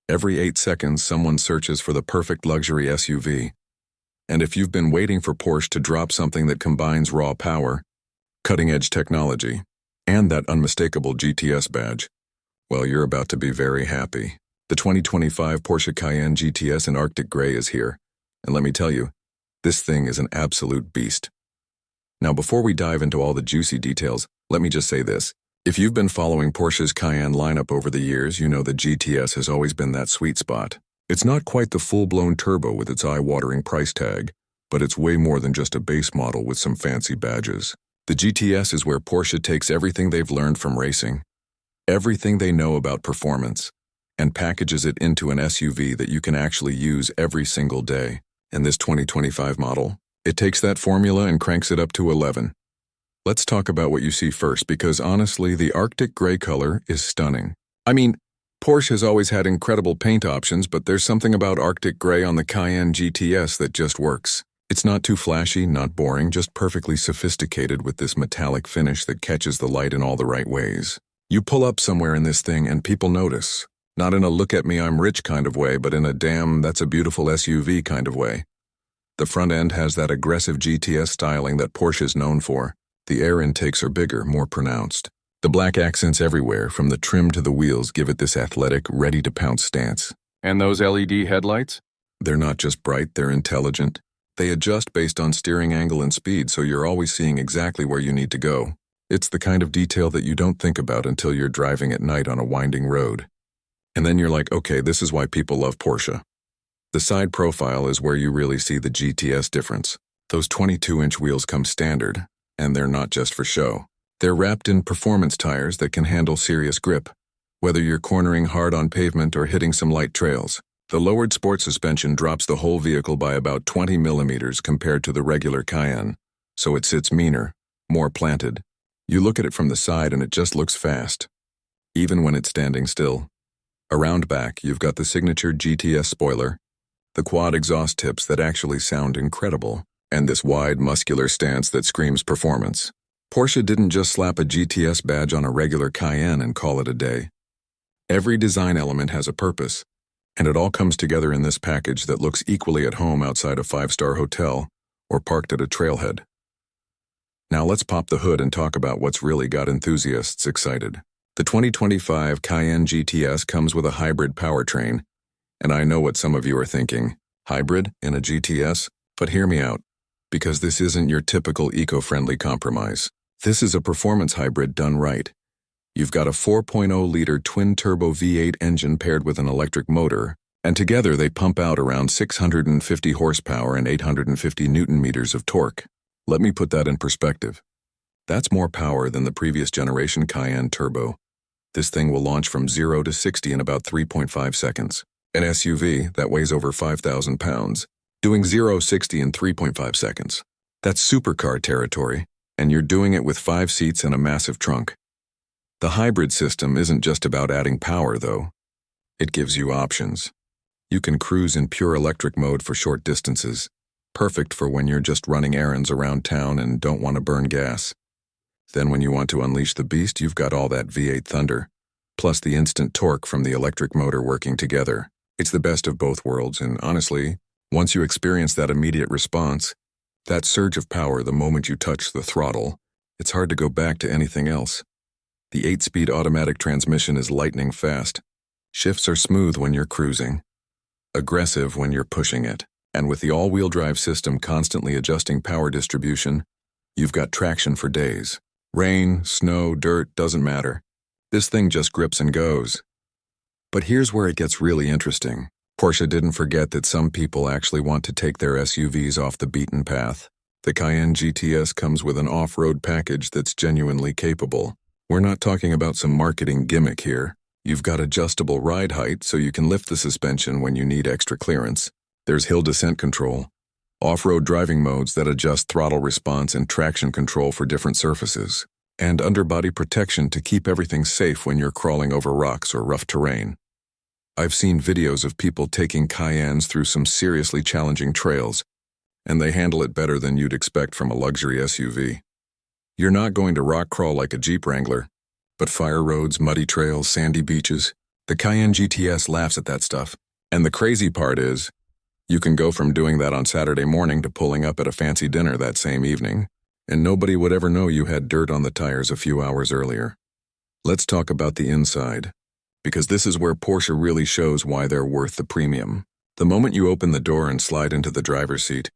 Every 8 seconds, someone searches for the perfect luxury SUV. And if you've been waiting for Porsche to drop something that combines raw power, cutting-edge technology, and that unmistakable GTS badge, well, you're about to be very happy. The 2025 Porsche Cayenne GTS in Arctic Grey is here, and let me tell you, this thing is an absolute beast. Now, before we dive into all the juicy details, let me just say this. If you've been following Porsche's Cayenne lineup over the years, you know the GTS has always been that sweet spot. It's not quite the full-blown turbo with its eye-watering price tag, but it's way more than just a base model with some fancy badges. The GTS is where Porsche takes everything they've learned from racing, everything they know about performance, and packages it into an SUV that you can actually use every single day. In this 2025 model, it takes that formula and cranks it up to 11. Let's talk about what you see first, because honestly, the Arctic Grey color is stunning. I mean, Porsche has always had incredible paint options, but there's something about Arctic Grey on the Cayenne GTS that just works. It's not too flashy, not boring, just perfectly sophisticated with this metallic finish that catches the light in all the right ways. You pull up somewhere in this thing and people notice. Not in a look at me I'm rich kind of way, but in a damn that's a beautiful SUV kind of way. The front end has that aggressive GTS styling that Porsche is known for. The air intakes are bigger, more pronounced. The black accents everywhere, from the trim to the wheels, give it this athletic, ready-to-pounce stance. And those LED headlights? They're not just bright, they're intelligent. They adjust based on steering angle and speed, so you're always seeing exactly where you need to go. It's the kind of detail that you don't think about until you're driving at night on a winding road. And then you're like, okay, this is why people love Porsche. The side profile is where you really see the GTS difference. Those 22-inch wheels come standard, and they're not just for show. They're wrapped in performance tires that can handle serious grip, whether you're cornering hard on pavement or hitting some light trails. The lowered sport suspension drops the whole vehicle by about 20 millimeters compared to the regular Cayenne, so it sits meaner, more planted. You look at it from the side and it just looks fast, even when it's standing still. Around back, you've got the signature GTS spoiler, the quad exhaust tips that actually sound incredible, and this wide, muscular stance that screams performance. Porsche didn't just slap a GTS badge on a regular Cayenne and call it a day. Every design element has a purpose, and it all comes together in this package that looks equally at home outside a five-star hotel or parked at a trailhead. Now let's pop the hood and talk about what's really got enthusiasts excited. The 2025 Cayenne GTS comes with a hybrid powertrain, and I know what some of you are thinking, hybrid in a GTS? But hear me out, because this isn't your typical eco-friendly compromise. This is a performance hybrid done right. You've got a 4.0-liter twin-turbo V8 engine paired with an electric motor, and together they pump out around 650 horsepower and 850 newton-meters of torque. Let me put that in perspective. That's more power than the previous generation Cayenne Turbo. This thing will launch from 0 to 60 in about 3.5 seconds. An SUV that weighs over 5,000 pounds, doing 0-60 in 3.5 seconds. That's supercar territory, and you're doing it with 5 seats and a massive trunk. The hybrid system isn't just about adding power, though. It gives you options. You can cruise in pure electric mode for short distances, perfect for when you're just running errands around town and don't want to burn gas. Then when you want to unleash the beast, you've got all that V8 thunder, plus the instant torque from the electric motor working together. It's the best of both worlds, and honestly, once you experience that immediate response, that surge of power the moment you touch the throttle, it's hard to go back to anything else. The 8-speed automatic transmission is lightning fast. Shifts are smooth when you're cruising, aggressive when you're pushing it, and with the all-wheel drive system constantly adjusting power distribution, you've got traction for days. Rain, snow, dirt, doesn't matter. This thing just grips and goes. But here's where it gets really interesting. Porsche didn't forget that some people actually want to take their SUVs off the beaten path. The Cayenne GTS comes with an off-road package that's genuinely capable. We're not talking about some marketing gimmick here. You've got adjustable ride height so you can lift the suspension when you need extra clearance. There's hill descent control, off-road driving modes that adjust throttle response and traction control for different surfaces, and underbody protection to keep everything safe when you're crawling over rocks or rough terrain. I've seen videos of people taking Cayennes through some seriously challenging trails, and they handle it better than you'd expect from a luxury SUV. You're not going to rock crawl like a Jeep Wrangler, but fire roads, muddy trails, sandy beaches, The Cayenne GTS laughs at that stuff. And the crazy part is, you can go from doing that on Saturday morning to pulling up at a fancy dinner that same evening, and nobody would ever know you had dirt on the tires a few hours earlier. Let's talk about the inside, because this is where Porsche really shows why they're worth the premium. The moment you open the door and slide into the driver's seat,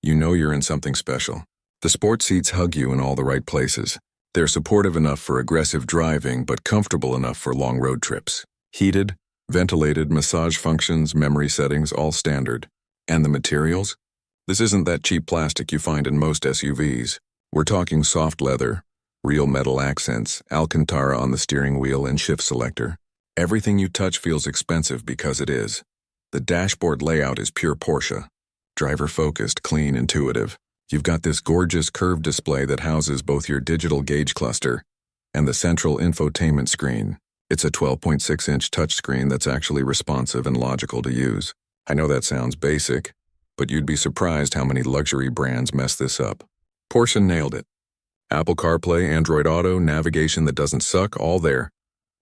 you know you're in something special. The sport seats hug you in all the right places. They're supportive enough for aggressive driving, but comfortable enough for long road trips. Heated, ventilated, massage functions, memory settings, all standard. And the materials? This isn't that cheap plastic you find in most SUVs. We're talking soft leather, real metal accents, Alcantara on the steering wheel and shift selector. Everything you touch feels expensive because it is. The dashboard layout is pure Porsche. Driver-focused, clean, intuitive. You've got this gorgeous curved display that houses both your digital gauge cluster and the central infotainment screen. It's a 12.6-inch touchscreen that's actually responsive and logical to use. I know that sounds basic, but you'd be surprised how many luxury brands mess this up. Porsche nailed it. Apple CarPlay, Android Auto, navigation that doesn't suck, all there.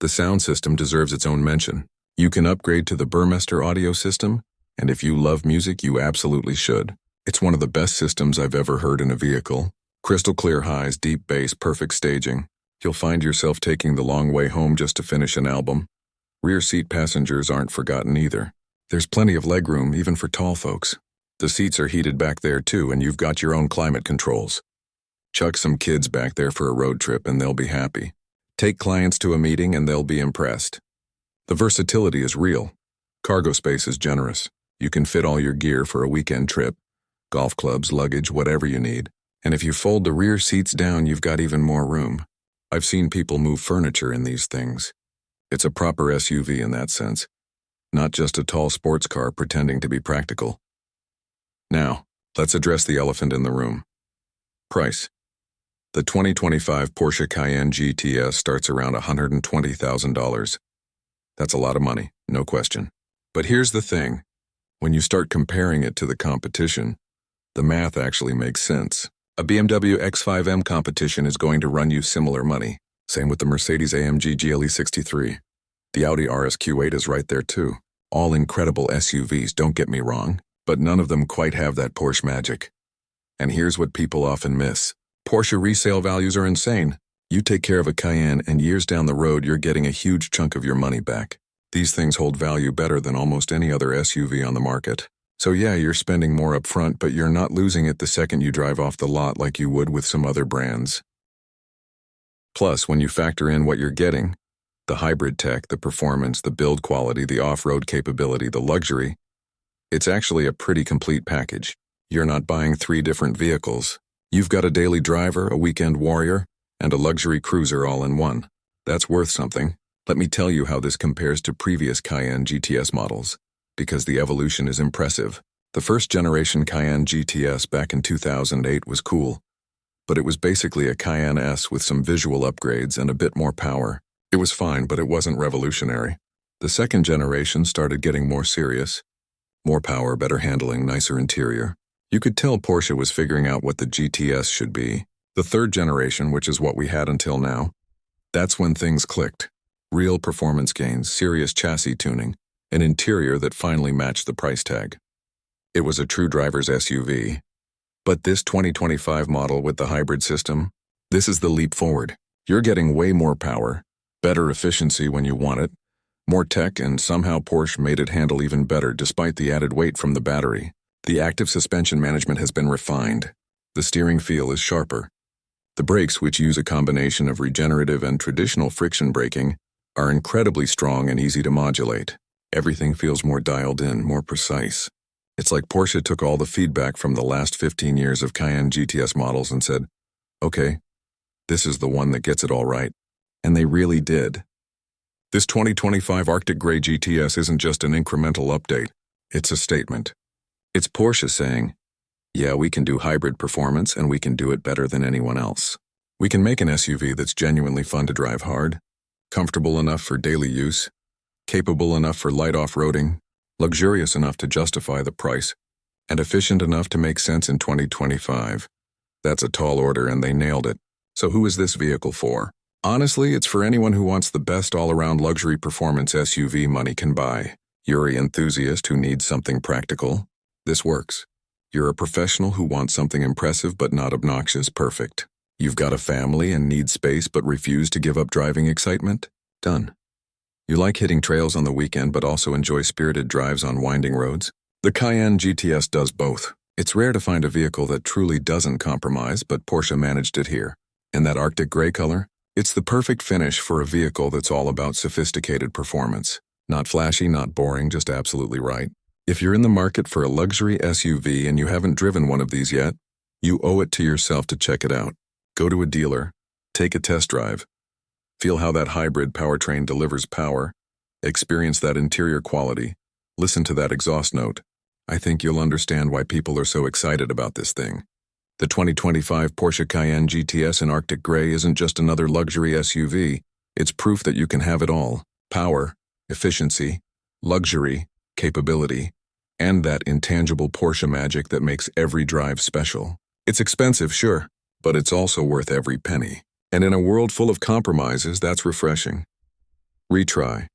The sound system deserves its own mention. You can upgrade to the Burmester audio system, and if you love music, you absolutely should. It's one of the best systems I've ever heard in a vehicle. Crystal clear highs, deep bass, perfect staging. You'll find yourself taking the long way home just to finish an album. Rear seat passengers aren't forgotten either. There's plenty of legroom, even for tall folks. The seats are heated back there too, and you've got your own climate controls. Chuck some kids back there for a road trip and they'll be happy. Take clients to a meeting and they'll be impressed. The versatility is real. Cargo space is generous. You can fit all your gear for a weekend trip. Golf clubs, luggage, whatever you need. And if you fold the rear seats down, you've got even more room. I've seen people move furniture in these things. It's a proper SUV in that sense. Not just a tall sports car pretending to be practical. Now, let's address the elephant in the room. Price. The 2025 Porsche Cayenne GTS starts around $120,000. That's a lot of money, no question. But here's the thing. When you start comparing it to the competition, the math actually makes sense. A BMW X5M competition is going to run you similar money. Same with the Mercedes-AMG GLE 63. The Audi RS-Q8 is right there too. All incredible SUVs, don't get me wrong, but none of them quite have that Porsche magic. And here's what people often miss. Porsche resale values are insane. You take care of a Cayenne and years down the road you're getting a huge chunk of your money back. These things hold value better than almost any other SUV on the market. So yeah, you're spending more up front, but you're not losing it the second you drive off the lot like you would with some other brands. Plus, when you factor in what you're getting, the hybrid tech, the performance, the build quality, the off-road capability, the luxury, it's actually a pretty complete package. You're not buying 3 different vehicles. You've got a daily driver, a weekend warrior, and a luxury cruiser all in one. That's worth something. Let me tell you how this compares to previous Cayenne GTS models, because the evolution is impressive. The first generation Cayenne GTS back in 2008 was cool, but it was basically a Cayenne S with some visual upgrades and a bit more power. It was fine, but it wasn't revolutionary. The second generation started getting more serious. More power, better handling, nicer interior. You could tell Porsche was figuring out what the GTS should be. The third generation, which is what we had until now, that's when things clicked. Real performance gains, serious chassis tuning, an interior that finally matched the price tag. It was a true driver's SUV. But this 2025 model with the hybrid system, this is the leap forward. You're getting way more power, better efficiency when you want it, more tech, and somehow Porsche made it handle even better despite the added weight from the battery. The active suspension management has been refined. The steering feel is sharper. The brakes, which use a combination of regenerative and traditional friction braking, are incredibly strong and easy to modulate. Everything feels more dialed in, more precise. It's like Porsche took all the feedback from the last 15 years of Cayenne GTS models and said, okay, this is the one that gets it all right. And they really did. This 2025 Arctic Grey GTS isn't just an incremental update. It's a statement. It's Porsche saying, yeah, we can do hybrid performance and we can do it better than anyone else. We can make an SUV that's genuinely fun to drive hard, comfortable enough for daily use, capable enough for light off-roading, luxurious enough to justify the price, and efficient enough to make sense in 2025. That's a tall order and they nailed it. So who is this vehicle for? Honestly, it's for anyone who wants the best all-around luxury performance SUV money can buy. You're an enthusiast who needs something practical. This works. You're a professional who wants something impressive but not obnoxious. Perfect. You've got a family and need space but refuse to give up driving excitement? Done. You like hitting trails on the weekend but also enjoy spirited drives on winding roads? The Cayenne GTS does both. It's rare to find a vehicle that truly doesn't compromise, but Porsche managed it here. In that Arctic gray color, it's the perfect finish for a vehicle that's all about sophisticated performance. Not flashy, not boring, just absolutely right. If you're in the market for a luxury SUV and you haven't driven one of these yet, you owe it to yourself to check it out. Go to a dealer, take a test drive, feel how that hybrid powertrain delivers power, experience that interior quality, listen to that exhaust note. I think you'll understand why people are so excited about this thing. The 2025 Porsche Cayenne GTS in Arctic Gray isn't just another luxury SUV, it's proof that you can have it all: power, efficiency, luxury, capability, and that intangible Porsche magic that makes every drive special. It's expensive, sure, but it's also worth every penny. And in a world full of compromises, that's refreshing. Retry.